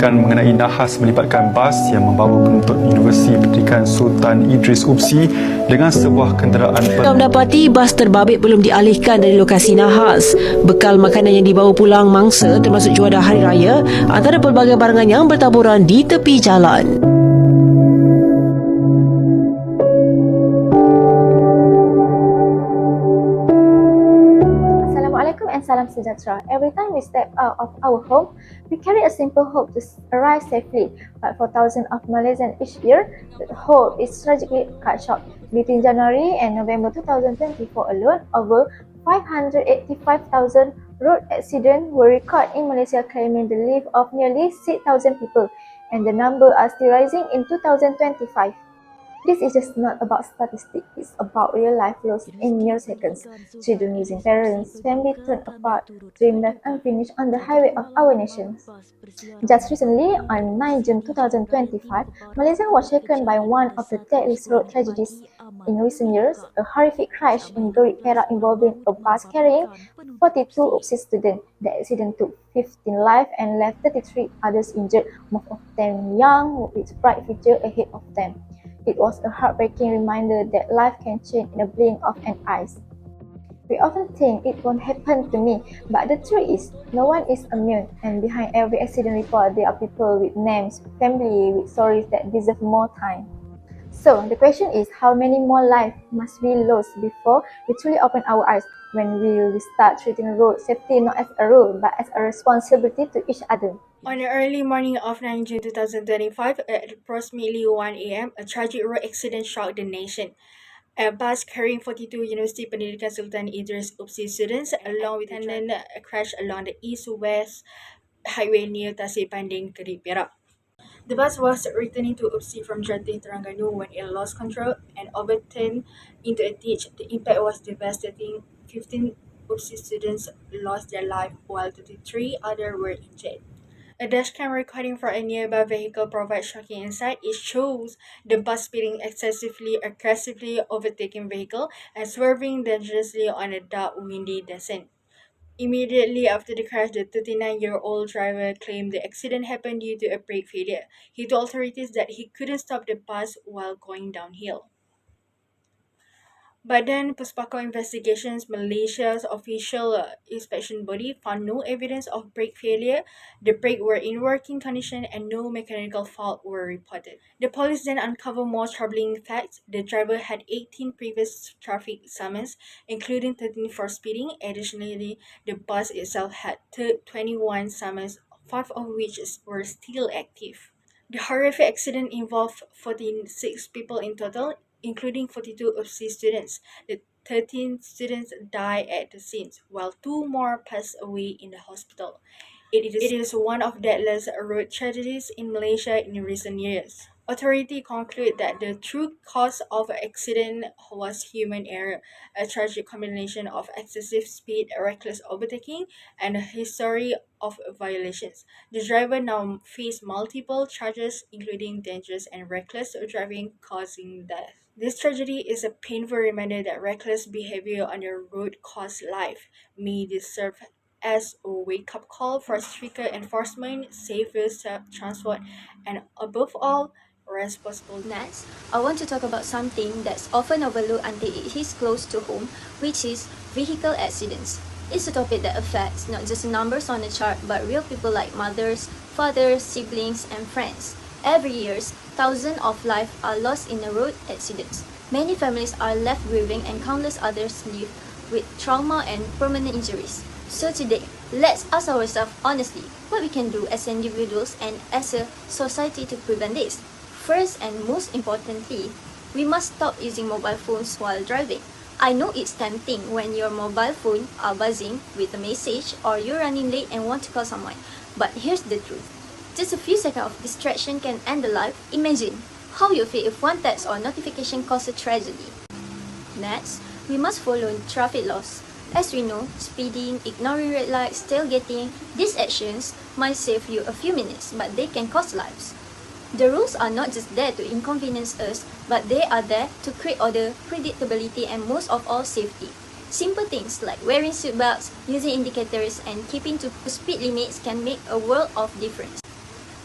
melaporkan mengenai nahas melibatkan bas yang membawa penuntut Universiti Pendidikan Sultan Idris Upsi dengan sebuah kenderaan. Mendapati bas terbabit belum dialihkan dari lokasi nahas. Bekal makanan yang dibawa pulang mangsa termasuk juadah hari raya antara pelbagai barangan yang bertaburan di tepi jalan. And salam sejahtera. Every time we step out of our home, we carry a simple hope to arrive safely. But for thousands of Malaysians each year, the hope is tragically cut short. Between January and November 2024 alone, over 585,000 road accidents were recorded in Malaysia, claiming the life of nearly 6,000 people, and the number are still rising in 2025. This is just not about statistics, it's about real life lost in mere seconds. Children losing parents, family torn apart, dreams left unfinished on the highway of our nation. Just recently, on 9 June 2025, Malaysia was shaken by one of the deadliest road tragedies in recent years, a horrific crash in Gorik Perak involving a bus carrying 42 Upsi students. The accident took 15 lives and left 33 others injured, most of them young, with bright future ahead of them. It was a heartbreaking reminder that life can change in a blink of an eye. We often think it won't happen to me, but the truth is, no one is immune, and behind every accident report, there are people with names, family, with stories that deserve more time. So, the question is, how many more lives must we lose before we truly open our eyes? When will we start treating road safety not as a rule, but as a responsibility to each other? On the early morning of 9 June 2025, at approximately 1 a.m., a tragic road accident shocked the nation. A bus carrying 42 Universiti Pendidikan Sultan Idris Upsi students, along with attendant, crashed along the east-west highway near Tasik Panding, Gorik Perak. The bus was returning to Upsi from Jatih, Terengganu when it lost control and overturned into a ditch. The impact was devastating. 15 Upsi students lost their life, while 33 others were injured. A dashcam recording for a nearby vehicle provides shocking insight. It shows the bus speeding excessively, aggressively overtaking vehicle and swerving dangerously on a dark, windy descent. Immediately after the crash, the 39-year-old driver claimed the accident happened due to a brake failure. He told authorities that he couldn't stop the bus while going downhill. Badan Puspakau Investigations Malaysia's official inspection body found no evidence of brake failure. The brakes were in working condition and no mechanical fault were reported. The police then uncovered more troubling facts. The driver had 18 previous traffic summons, including 13 for speeding. Additionally, the bus itself had 21 summons, 5 of which were still active. The horrific accident involved 46 people in total, including 42 Upsi students. The 13 students died at the scene, while 2 more passed away in the hospital. It is one of the deadliest road tragedies in Malaysia in recent years. Authorities conclude that the true cause of the accident was human error, a tragic combination of excessive speed, reckless overtaking, and a history of violations. The driver now faces multiple charges, including dangerous and reckless driving causing death. This tragedy is a painful reminder that reckless behavior on the road costs life. May this serve as a wake-up call for stricter enforcement, safer transport, and above all, responsible. Next, I want to talk about something that's often overlooked until it hits close to home, which is vehicle accidents. It's a topic that affects not just numbers on the chart, but real people like mothers, fathers, siblings, and friends. Every year, thousands of lives are lost in a road accidents. Many families are left grieving and countless others live with trauma and permanent injuries. So today, let's ask ourselves honestly what we can do as individuals and as a society to prevent this. First and most importantly, we must stop using mobile phones while driving. I know it's tempting when your mobile phone are buzzing with a message or you're running late and want to call someone. But here's the truth. Just a few seconds of distraction can end a life. Imagine how you feel if one text or notification causes a tragedy. Next, we must follow traffic laws. As we know, speeding, ignoring red lights, tailgating, these actions might save you a few minutes, but they can cost lives. The rules are not just there to inconvenience us, but they are there to create order, predictability, and most of all, safety. Simple things like wearing seatbelts, using indicators, and keeping to speed limits can make a world of difference.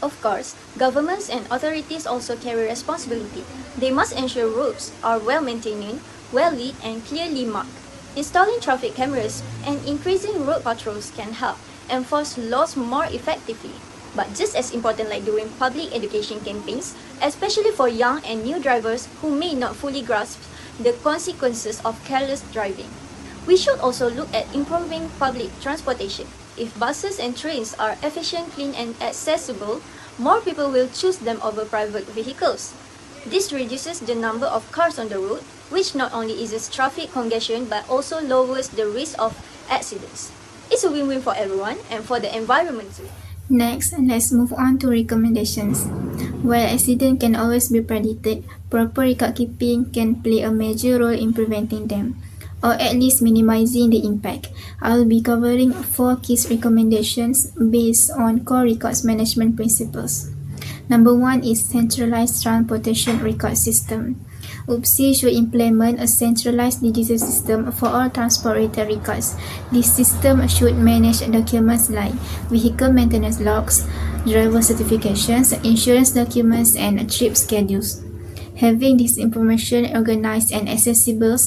Of course, governments and authorities also carry responsibility. They must ensure roads are well maintained, well lit, and clearly marked. Installing traffic cameras and increasing road patrols can help enforce laws more effectively. But just as important like doing public education campaigns, especially for young and new drivers who may not fully grasp the consequences of careless driving. We should also look at improving public transportation. If buses and trains are efficient, clean, and accessible, more people will choose them over private vehicles. This reduces the number of cars on the road, which not only eases traffic congestion but also lowers the risk of accidents. It's a win-win for everyone and for the environment too. Next, let's move on to recommendations. While accidents can always be predicted, proper record keeping can play a major role in preventing them, or at least minimizing the impact. I will be covering 4 key recommendations based on core records management principles. Number 1 is centralized transportation record system. Upsi should implement a centralized digital system for all transport-related records. This system should manage documents like vehicle maintenance logs, driver certifications, insurance documents, and trip schedules. Having this information organized and accessible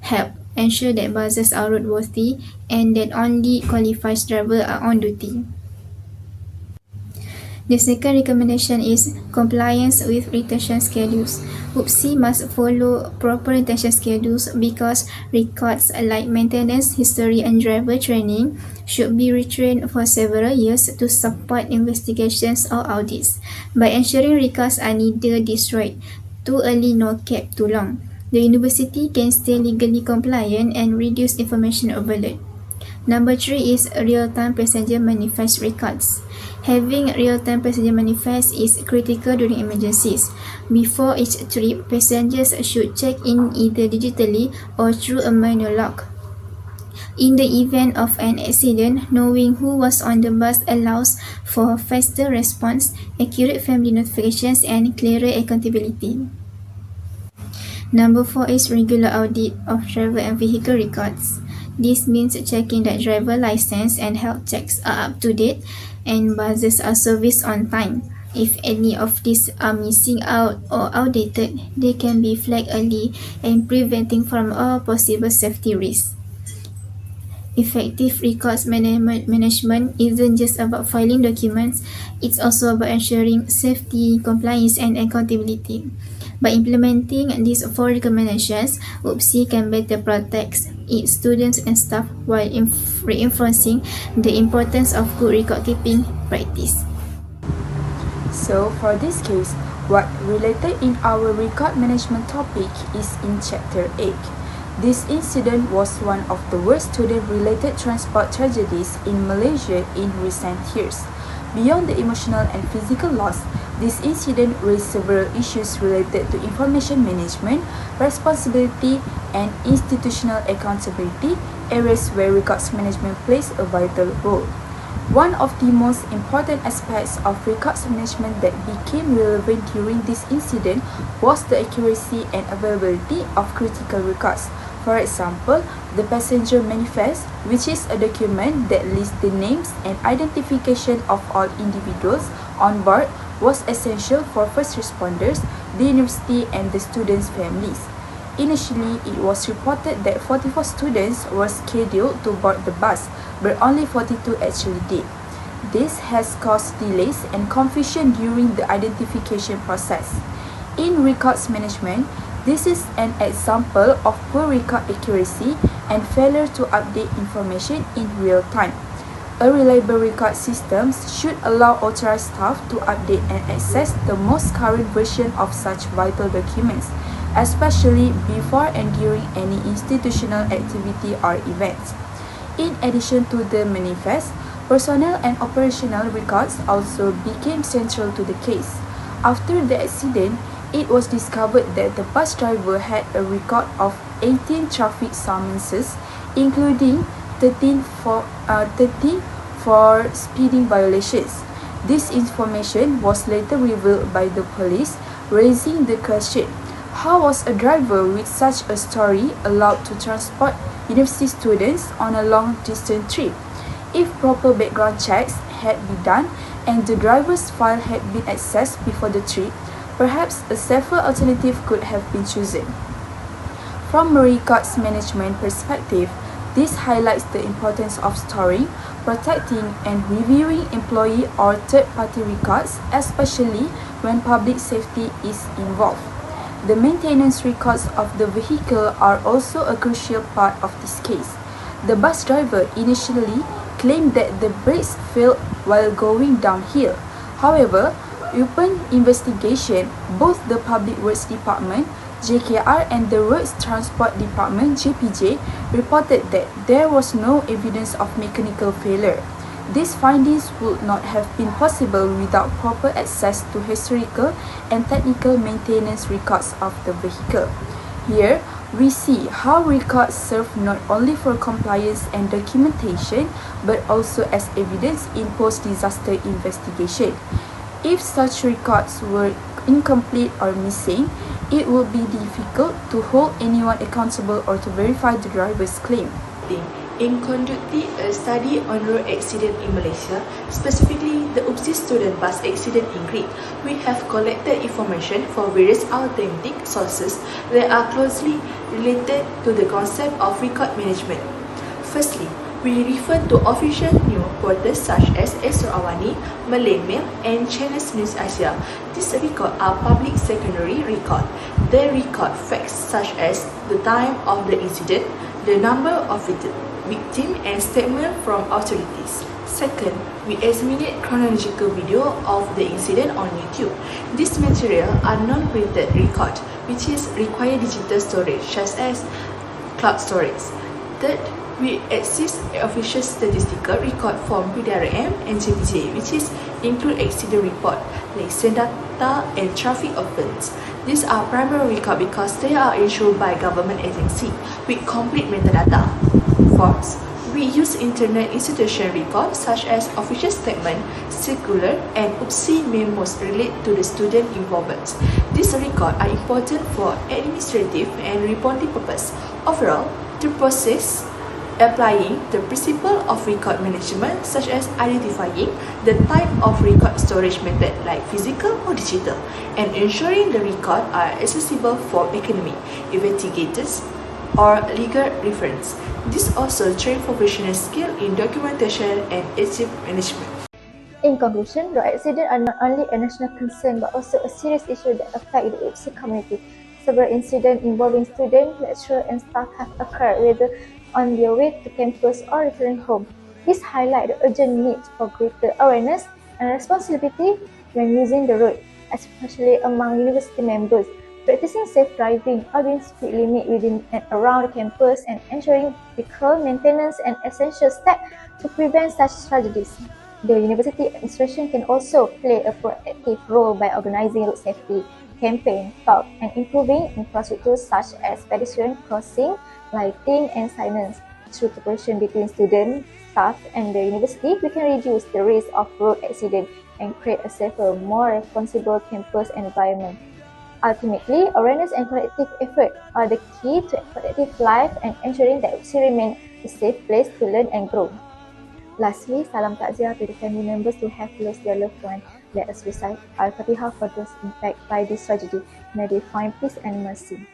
help ensure that buses are roadworthy and that only qualified drivers are on duty. The second recommendation is compliance with retention schedules. Upsi must follow proper retention schedules because records like maintenance history and driver training should be retained for several years to support investigations or audits. By ensuring records are neither destroyed too early nor kept too long, the university can stay legally compliant and reduce information overload. Number 3 is real-time passenger manifest records. Having real-time passenger manifest is critical during emergencies. Before each trip, passengers should check in either digitally or through a manual log. In the event of an accident, knowing who was on the bus allows for faster response, accurate family notifications, and clearer accountability. Number 4 is regular audit of driver and vehicle records. This means checking that driver license and health checks are up to date and buses are serviced on time. If any of these are missing out or outdated, they can be flagged early and preventing from all possible safety risks. Effective records management isn't just about filing documents, it's also about ensuring safety, compliance, and accountability. By implementing these 4 recommendations, Upsi can better protect its students and staff while reinforcing the importance of good record-keeping practice. So, for this case, what related in our record management topic is in Chapter 8. This incident was one of the worst student-related transport tragedies in Malaysia in recent years. Beyond the emotional and physical loss, this incident raised several issues related to information management, responsibility, and institutional accountability, areas where records management plays a vital role. One of the most important aspects of records management that became relevant during this incident was the accuracy and availability of critical records. For example, the passenger manifest, which is a document that lists the names and identification of all individuals on board, was essential for first responders, the university, and the students' families. Initially, it was reported that 44 students were scheduled to board the bus, but only 42 actually did. This has caused delays and confusion during the identification process. In records management, this is an example of poor record accuracy and failure to update information in real time. A reliable record system should allow authorized staff to update and access the most current version of such vital documents, especially before and during any institutional activity or events. In addition to the manifest, personnel and operational records also became central to the case. After the accident, it was discovered that the bus driver had a record of 18 traffic summonses, including 13 for speeding violations. This information was later revealed by the police, raising the question: how was a driver with such a story allowed to transport university students on a long-distance trip? If proper background checks had been done, and the driver's file had been accessed before the trip, perhaps a safer alternative could have been chosen. From a records management perspective, this highlights the importance of storing, protecting, and reviewing employee or third-party records, especially when public safety is involved. The maintenance records of the vehicle are also a crucial part of this case. The bus driver initially claimed that the brakes failed while going downhill. However, upon investigation, both the Public Works Department JKR and the Roads Transport Department JPJ reported that there was no evidence of mechanical failure. These findings would not have been possible without proper access to historical and technical maintenance records of the vehicle. Here, we see how records serve not only for compliance and documentation, but also as evidence in post-disaster investigation. If such records were incomplete or missing, it would be difficult to hold anyone accountable or to verify the driver's claim. In conducting a study on road accident in Malaysia, specifically the Upsi student bus accident in Crete, we have collected information from various authentic sources that are closely related to the concept of record management. Firstly, we refer to official news portals such as Esor Awani, Malay Mail, and Channels News Asia. These records are public secondary records. They record facts such as the time of the incident, the number of victims, and statements from authorities. Second, we examine chronological video of the incident on YouTube. These materials are non-printed records, which is require digital storage, such as cloud storage. Third, we access official statistical record from PDRM and JPJ, which is include accident report, accident data, and traffic offence. These are primary record because they are issued by government agency with complete metadata. Fourth, we use internet institution records such as official statement, circular, and Upsi memos related to the student involvement. These records are important for administrative and reporting purpose. Overall, the process applying the principle of record management such as identifying the type of record storage method like physical or digital, and ensuring the record are accessible for academic, investigators, or legal reference. This also train professional skill in documentation and archive management. In conclusion, road accidents are not only a national concern but also a serious issue that affects the Upsi community. Several incidents involving students, lecturers, and staff have occurred whether on their way to campus or returning home. This highlights the urgent need for greater awareness and responsibility when using the road, especially among university members. Practicing safe driving, obeying speed limit within and around the campus, and ensuring vehicle maintenance and essential steps to prevent such tragedies. The university administration can also play a proactive role by organizing road safety campaign, talk, and improving infrastructure such as pedestrian crossing, lighting, and signage. Through cooperation between students, staff, and the university, we can reduce the risk of road accidents and create a safer, more responsible campus environment. Ultimately, awareness and collective effort are the key to a productive life and ensuring that Upsi remains a safe place to learn and grow. Lastly, salam takziah to the family members who have lost their loved one. Let us recite Al-Fatihah for those impacted by this tragedy. May they find peace and mercy.